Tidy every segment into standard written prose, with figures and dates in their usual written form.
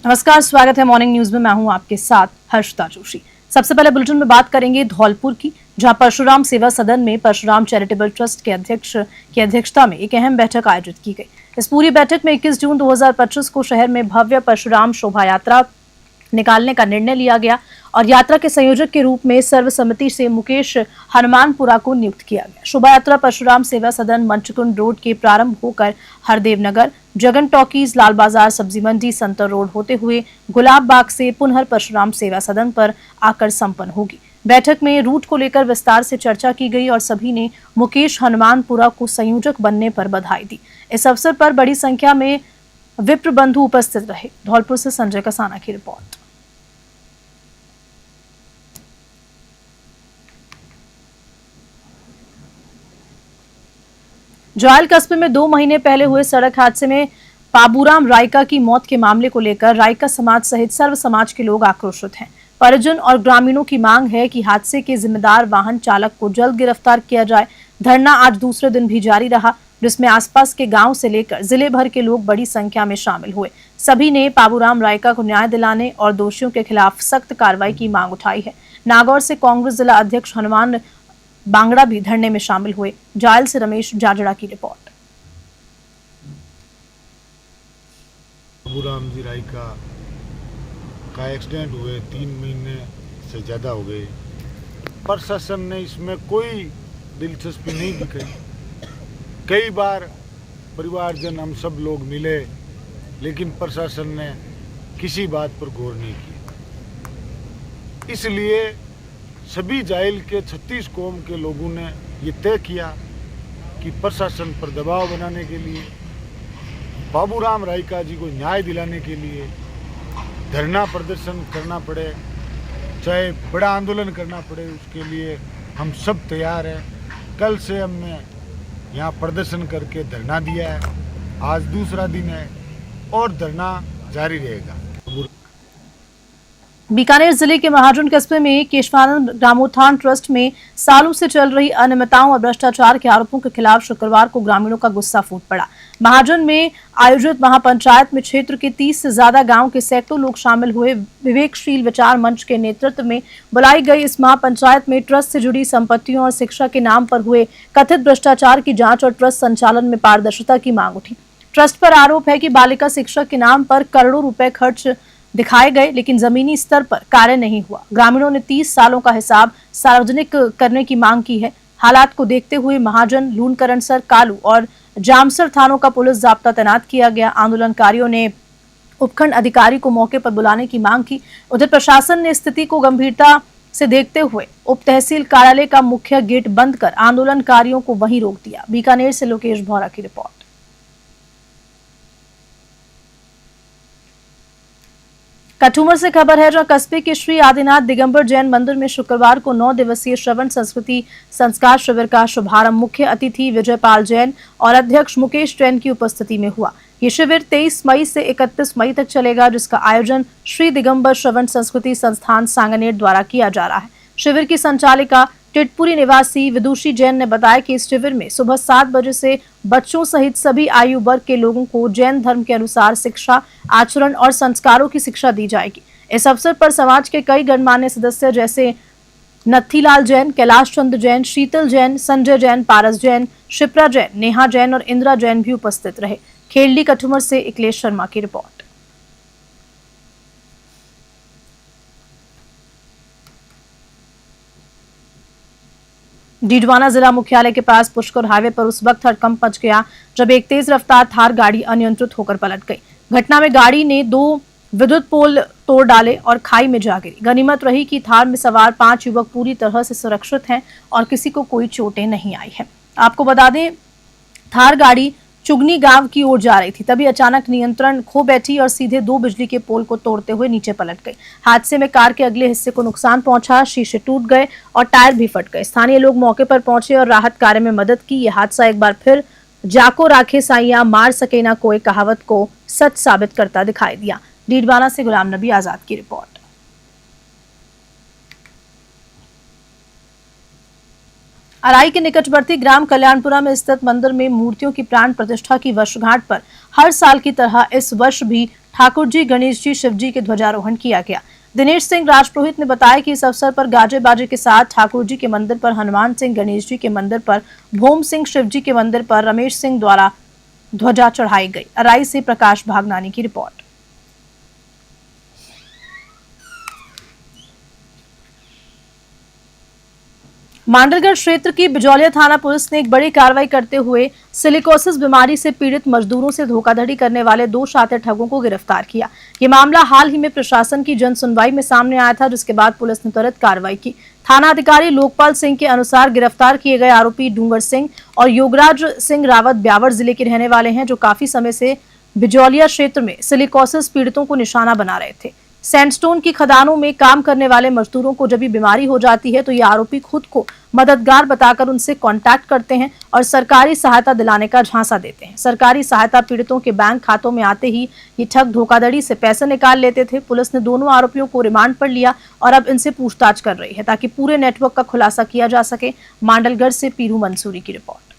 नमस्कार, स्वागत है मॉर्निंग न्यूज में। मैं हूं आपके साथ हर्षिता जोशी। सबसे पहले बुलेटिन में बात करेंगे धौलपुर की, जहां परशुराम सेवा सदन में परशुराम चैरिटेबल ट्रस्ट के अध्यक्ष की अध्यक्षता में एक अहम बैठक आयोजित की गई। इस पूरी बैठक में 21 जून 2025 को शहर में भव्य परशुराम शोभा यात्रा निकालने का निर्णय लिया गया और यात्रा के संयोजक के रूप में सर्वसम्मति से मुकेश हनुमानपुरा को नियुक्त किया गया। शोभा यात्रा परशुराम सेवा सदन मंचकुंड रोड के प्रारंभ होकर हरदेव नगर, जगन टॉकीज, लाल बाजार, सब्जी मंडी, संतर रोड होते हुए गुलाब बाग से पुनः परशुराम सेवा सदन पर आकर संपन्न होगी। बैठक में रूट को लेकर विस्तार से चर्चा की गई और सभी ने मुकेश हनुमानपुरा को संयोजक बनने पर बधाई दी। इस अवसर पर बड़ी संख्या में विप्र बंधु उपस्थित रहे। धौलपुर से संजय कसाना की रिपोर्ट। जायल कस्बे में 2 महीने पहले हुए सड़क हादसे में बाबूराम रायका की मौत के मामले को लेकर रायका समाज सहित सर्व समाज के लोग आक्रोशित हैं। परिजन और ग्रामीणों की मांग है कि हादसे के जिम्मेदार वाहन चालक को जल्द गिरफ्तार किया जाए। धरना आज दूसरे दिन भी जारी रहा, जिसमें आसपास के गांव से लेकर जिले भर के लोग बड़ी संख्या में शामिल हुए। सभी ने बाबूराम रायका को न्याय दिलाने और दोषियों के खिलाफ सख्त कार्रवाई की मांग उठाई है। नागौर से कांग्रेस जिला अध्यक्ष हनुमान बांगड़ा भी धरने में शामिल हुए। जायल से रमेश जाजड़ा की रिपोर्ट। बाबूराम जी रायका का एक्सीडेंट हुए 3 महीने से ज़्यादा हो गए। प्रशासन ने इसमें कोई दिलचस्पी नहीं दिखाई। कई बार परिवारजन हम सब लोग मिले, लेकिन प्रशासन ने किसी बात पर गौर नहीं किया। इसलिए सभी जायल के 36 कौम के लोगों ने ये तय किया कि प्रशासन पर दबाव बनाने के लिए, बाबूराम रायका जी को न्याय दिलाने के लिए धरना प्रदर्शन करना पड़े, चाहे बड़ा आंदोलन करना पड़े, उसके लिए हम सब तैयार हैं। कल से हमने यहाँ प्रदर्शन करके धरना दिया है, आज दूसरा दिन है और धरना जारी रहेगा। बीकानेर जिले के महाजन कस्बे में केशवानंद ग्रामोत्थान ट्रस्ट में सालों से चल रही अनियमितताओं और भ्रष्टाचार के आरोपों के खिलाफ शुक्रवार को ग्रामीणों का गुस्सा फूट पड़ा। महाजन में आयोजित महापंचायत में क्षेत्र के 30 से ज्यादा गांव के सैकड़ों लोग शामिल हुए। विवेकशील विचार मंच के नेतृत्व में बुलाई गई इस महापंचायत में ट्रस्ट से जुड़ी संपत्तियों और शिक्षा के नाम पर हुए कथित भ्रष्टाचार की जांच और ट्रस्ट संचालन में पारदर्शिता की मांग उठी। ट्रस्ट पर आरोप है कि बालिका शिक्षा के नाम पर करोड़ों रुपए खर्च दिखाए गए, लेकिन जमीनी स्तर पर कार्य नहीं हुआ। ग्रामीणों ने 30 सालों का हिसाब सार्वजनिक करने की मांग की है। हालात को देखते हुए महाजन, लूणकरणसर, कालू और जामसर थानों का पुलिस जाब्ता तैनात किया गया। आंदोलनकारियों ने उपखंड अधिकारी को मौके पर बुलाने की मांग की। उधर प्रशासन ने स्थिति को गंभीरता से देखते हुए उप तहसील कार्यालय का मुख्य गेट बंद कर आंदोलनकारियों को वहीं रोक दिया। बीकानेर से लोकेश भौरा की रिपोर्ट। कठुमर से खबर है, जहां कस्बे के श्री आदिनाथ दिगंबर जैन मंदिर में शुक्रवार को 9 दिवसीय श्रवण संस्कृति संस्कार शिविर का शुभारंभ मुख्य अतिथि विजयपाल जैन और अध्यक्ष मुकेश जैन की उपस्थिति में हुआ। ये शिविर 23 मई से 31 मई तक चलेगा, जिसका आयोजन श्री दिगंबर श्रवण संस्कृति संस्थान सांगनेर द्वारा किया जा रहा है। शिविर की संचालिका टिटपुरी निवासी विदुषी जैन ने बताया कि इस शिविर में सुबह 7 बजे से बच्चों सहित सभी आयु वर्ग के लोगों को जैन धर्म के अनुसार शिक्षा, आचरण और संस्कारों की शिक्षा दी जाएगी। इस अवसर पर समाज के कई गणमान्य सदस्य जैसे नत्थीलाल जैन, कैलाश चंद्र जैन, शीतल जैन, संजय जैन, पारस जैन, शिप्रा जैन, नेहा जैन और इंदिरा जैन भी उपस्थित रहे। खेलडी कठुमर से इकलेश शर्मा की रिपोर्ट। डीडवाना जिला मुख्यालय के पास पुष्कर हाईवे पर उस वक्त हड़कंप मच गया जब एक तेज रफ्तार थार गाड़ी अनियंत्रित होकर पलट गई। घटना में गाड़ी ने 2 विद्युत पोल तोड़ डाले और खाई में जा गिरी। गनीमत रही कि थार में सवार 5 युवक पूरी तरह से सुरक्षित हैं और किसी को कोई चोटें नहीं आई है। आपको बता दें, थार गाड़ी चुगनी गांव की ओर जा रही थी, तभी अचानक नियंत्रण खो बैठी और सीधे 2 बिजली के पोल को तोड़ते हुए नीचे पलट गई। हादसे में कार के अगले हिस्से को नुकसान पहुंचा, शीशे टूट गए और टायर भी फट गए। स्थानीय लोग मौके पर पहुंचे और राहत कार्य में मदद की। यह हादसा एक बार फिर जाको राखे साइया मार सके ना कोई कहावत को सच साबित करता दिखाई दिया। डीडवाना से गुलाम नबी आजाद की रिपोर्ट। अराई के निकटवर्ती ग्राम कल्याणपुरा में स्थित मंदिर में मूर्तियों की प्राण प्रतिष्ठा की वर्षगांठ पर हर साल की तरह इस वर्ष भी ठाकुर जी, गणेश जी, शिव जी के ध्वजारोहण किया गया। दिनेश सिंह राजपुरोहित ने बताया कि इस अवसर पर गाजे बाजे के साथ ठाकुर जी के मंदिर पर हनुमान सिंह, गणेश जी के मंदिर पर भोम सिंह, शिव जी के मंदिर पर रमेश सिंह द्वारा ध्वजा चढ़ाई गई। अराई से प्रकाश भागनानी की रिपोर्ट। मांडलगढ़ क्षेत्र की बिजौलिया थाना पुलिस ने एक बड़ी कार्रवाई करते हुए सिलिकोसिस बीमारी से पीड़ित मजदूरों से धोखाधड़ी करने वाले 2 शातिर ठगों को गिरफ्तार किया। ये मामला हाल ही में प्रशासन की जन सुनवाई में सामने आया था, जिसके बाद पुलिस ने तुरंत कार्रवाई की। थाना अधिकारी लोकपाल सिंह के अनुसार गिरफ्तार किए गए आरोपी डूंगर सिंह और योगराज सिंह रावत ब्यावर जिले के रहने वाले हैं, जो काफी समय से बिजौलिया क्षेत्र में सिलिकोसिस पीड़ितों को निशाना बना रहे थे। सैंडस्टोन की खदानों में काम करने वाले मजदूरों को जब भी बीमारी हो जाती है तो ये आरोपी खुद को मददगार बताकर उनसे कांटेक्ट करते हैं और सरकारी सहायता दिलाने का झांसा देते हैं। सरकारी सहायता पीड़ितों के बैंक खातों में आते ही ये ठग धोखाधड़ी से पैसे निकाल लेते थे। पुलिस ने दोनों आरोपियों को रिमांड पर लिया और अब इनसे पूछताछ कर रही है ताकि पूरे नेटवर्क का खुलासा किया जा सके। मांडलगढ़ से पीरू मंसूरी की रिपोर्ट।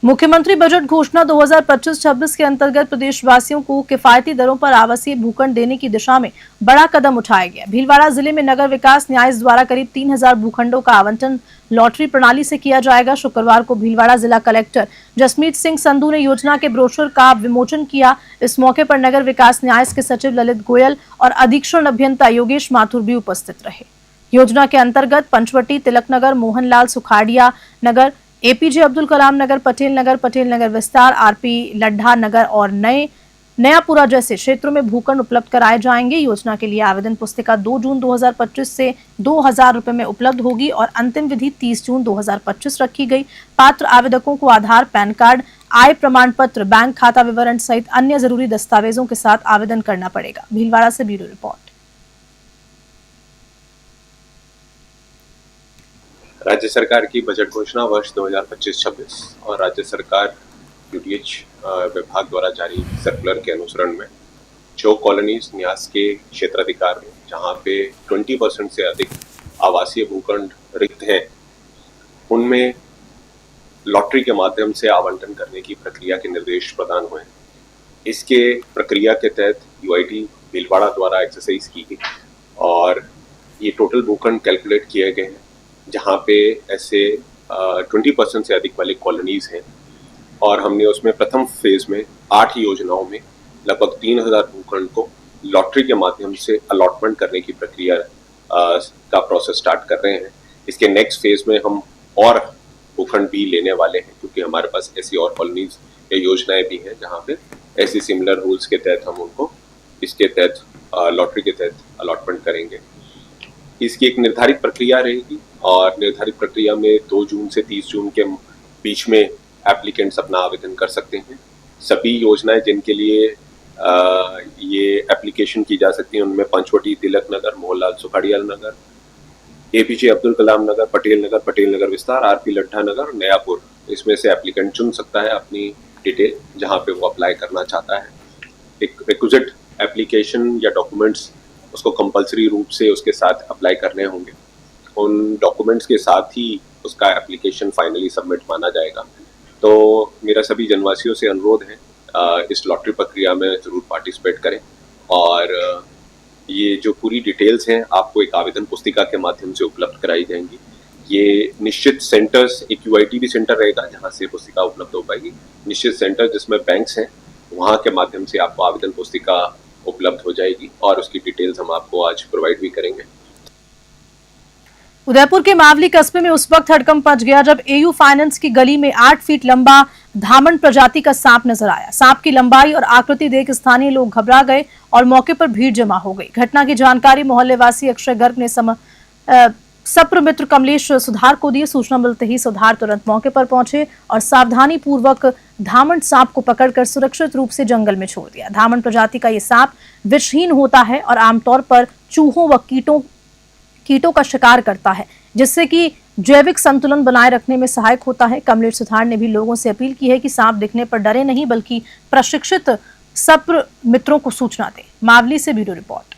मुख्यमंत्री बजट घोषणा 2025-26 के अंतर्गत प्रदेशवासियों को किफायती दरों पर आवासीय भूखंड देने की दिशा में बड़ा कदम उठाया गया। भीलवाड़ा जिले में नगर विकास न्यास द्वारा करीब 3000 भूखंडों का आवंटन लॉटरी प्रणाली से किया जाएगा। शुक्रवार को भीलवाड़ा जिला कलेक्टर जसमीत सिंह संधू ने योजना के ब्रोशर का विमोचन किया। इस मौके पर नगर विकास न्यास के सचिव ललित गोयल और अधीक्षण अभियंता योगेश माथुर भी उपस्थित रहे। योजना के अंतर्गत पंचवटी, तिलक नगर, मोहनलाल सुखाड़िया नगर, एपीजे अब्दुल कलाम नगर, पटेल नगर विस्तार, आरपी लड्ढा नगर और नयापुरा जैसे क्षेत्रों में भूखंड उपलब्ध कराए जाएंगे। योजना के लिए आवेदन पुस्तिका 2 जून 2025 से 2000 रुपए में उपलब्ध होगी और अंतिम विधि 30 जून 2025 रखी गई। पात्र आवेदकों को आधार, पैन कार्ड, आय प्रमाण पत्र, बैंक खाता विवरण सहित अन्य जरूरी दस्तावेजों के साथ आवेदन करना पड़ेगा। भीलवाड़ा से ब्यूरो रिपोर्ट। राज्य सरकार की बजट घोषणा वर्ष 2025-26 और राज्य सरकार यूडीएच विभाग द्वारा जारी सर्कुलर के अनुसरण में जो कॉलोनीज न्यास के क्षेत्राधिकार में जहां पे 20% से अधिक आवासीय भूखंड रिक्त हैं, उनमें लॉटरी के माध्यम से आवंटन करने की प्रक्रिया के निर्देश प्रदान हुए। इसके प्रक्रिया के तहत यूआईटी भीलवाड़ा द्वारा एक्सरसाइज की गई और ये टोटल भूखंड कैलकुलेट किए गए हैं जहाँ पे ऐसे 20% से अधिक वाले कॉलोनीज हैं और हमने उसमें प्रथम फेज में 8 योजनाओं में लगभग 3000 भूखंड को लॉटरी के माध्यम से अलॉटमेंट करने की प्रक्रिया का प्रोसेस स्टार्ट कर रहे हैं। इसके नेक्स्ट फेज में हम और भूखंड भी लेने वाले हैं क्योंकि हमारे पास ऐसी और कॉलोनीज या योजनाएं भी हैं जहाँ पे ऐसी सिमिलर रूल्स के तहत हम उनको इसके तहत लॉटरी के तहत अलॉटमेंट करेंगे। इसकी एक निर्धारित प्रक्रिया रहेगी और निर्धारित प्रक्रिया में 2 जून से 30 जून के बीच में एप्लीकेंट्स अपना आवेदन कर सकते हैं। सभी योजनाएं जिनके लिए ये एप्लीकेशन की जा सकती हैं उनमें पंचवटी, तिलक नगर, मोहनलाल सुखाड़िया नगर, एपीजे अब्दुल कलाम नगर, पटेल नगर विस्तार, आरपी लड्ढा नगर, नयापुर, इसमें से एप्लीकेंट चुन सकता है अपनी डिटेल जहाँ पे वो अप्लाई करना चाहता है। एक रिक्विजिट एप्लीकेशन या डॉक्यूमेंट्स उसको कंपलसरी रूप से उसके साथ अप्लाई करने होंगे। उन डॉक्यूमेंट्स के साथ ही उसका एप्लीकेशन फाइनली सबमिट माना जाएगा। तो मेरा सभी जनवासियों से अनुरोध है इस लॉटरी प्रक्रिया में ज़रूर पार्टिसिपेट करें और ये जो पूरी डिटेल्स हैं आपको एक आवेदन पुस्तिका के माध्यम से उपलब्ध कराई जाएंगी। ये निश्चित सेंटर्स, एक यूआईटी भी सेंटर रहेगा जहाँ से पुस्तिका उपलब्ध हो पाएगी। निश्चित सेंटर जिसमें बैंक्स हैं वहाँ के माध्यम से आपको आवेदन पुस्तिका उपलब्ध हो जाएगी और उसकी डिटेल्स हम आपको आज प्रोवाइड भी करेंगे। उदयपुर के मावली कस्बे में उस वक्त हड़कंप मच गया जब एयू फाइनेंस की गली में 8 फीट लंबा धामन प्रजाति का सांप नजर आया। सांप की लंबाई और आकृति देख स्थानीय लोग घबरा गए और मौके पर भीड़ जमा हो गई। घटना की जानकारी मोहल्ले वासी अक्षय गर्ग ने सप्र मित्र कमलेश सुधार को दी। सूचना मिलते ही सुधार तुरंत मौके पर पहुंचे और सावधानी पूर्वक धामन सांप को पकड़कर सुरक्षित रूप से जंगल में छोड़ दिया। धामन प्रजाति का ये सांप विषहीन होता है और आमतौर पर चूहों व कीटों का शिकार करता है, जिससे कि जैविक संतुलन बनाए रखने में सहायक होता है। कमलेश सुधार ने भी लोगों से अपील की है कि सांप दिखने पर डरे नहीं बल्कि प्रशिक्षित सप्र मित्रों को सूचना दें। मावली से ब्यूरो रिपोर्ट।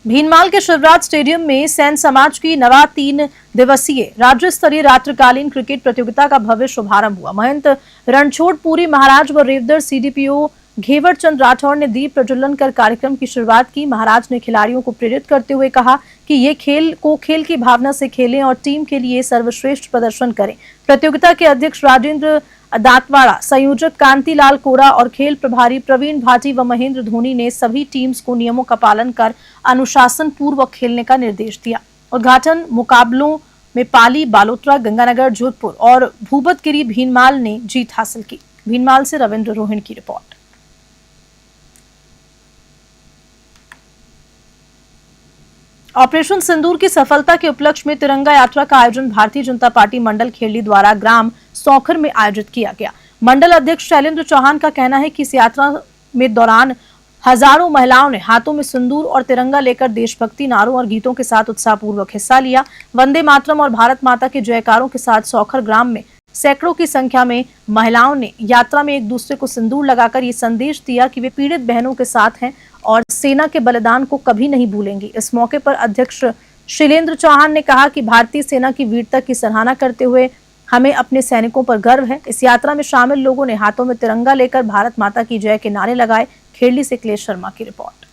भीनमाल के शिवराज स्टेडियम में सैन समाज की नवा 3 दिवसीय राज्य स्तरीय रात्रिकालीन क्रिकेट प्रतियोगिता का भव्य शुभारंभ हुआ। महंत रणछोड़पुरी महाराज व रेवदर सीडीपीओ घेवर चंद राठौर ने दीप प्रज्वलन कर कार्यक्रम की शुरुआत की। महाराज ने खिलाड़ियों को प्रेरित करते हुए कहा कि ये खेल की भावना से खेलें और टीम के लिए सर्वश्रेष्ठ प्रदर्शन करें। प्रतियोगिता के अध्यक्ष राजेंद्र दातवाड़ा, संयोजक कांतिलाल कोरा और खेल प्रभारी प्रवीण भाटी व महेंद्र धोनी ने सभी टीम्स को नियमों का पालन कर अनुशासन पूर्वक खेलने का निर्देश दिया। उद्घाटन मुकाबलों में पाली, बालोतरा, गंगानगर, जोधपुर और भूपतगिरी भीनमाल ने जीत हासिल की। भीनमाल से रविंद्र रोहिण की रिपोर्ट। ऑपरेशन सिंदूर की सफलता के उपलक्ष्य में तिरंगा यात्रा का आयोजन भारतीय जनता पार्टी मंडल खेड़ी द्वारा ग्राम सौखर में आयोजित किया गया। मंडल अध्यक्ष शैलेंद्र चौहान का कहना है कि इस यात्रा में दौरान हजारों महिलाओं ने हाथों में सिंदूर और तिरंगा लेकर देशभक्ति नारों और गीतों के साथ उत्साहपूर्वक हिस्सा लिया। वंदे मातरम और भारत माता के जयकारों के साथ सौखर ग्राम में सैकड़ों की संख्या में महिलाओं ने यात्रा में एक दूसरे को सिंदूर लगाकर ये संदेश दिया कि वे पीड़ित बहनों के साथ हैं और सेना के बलिदान को कभी नहीं भूलेंगी। इस मौके पर अध्यक्ष शैलेंद्र चौहान ने कहा कि भारतीय सेना की वीरता की सराहना करते हुए हमें अपने सैनिकों पर गर्व है। इस यात्रा में शामिल लोगों ने हाथों में तिरंगा लेकर भारत माता की जय के नारे लगाए। खेड़ी से क्लेश शर्मा की रिपोर्ट।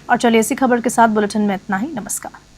और चलिए इसी खबर के साथ बुलेटिन में इतना ही। नमस्कार।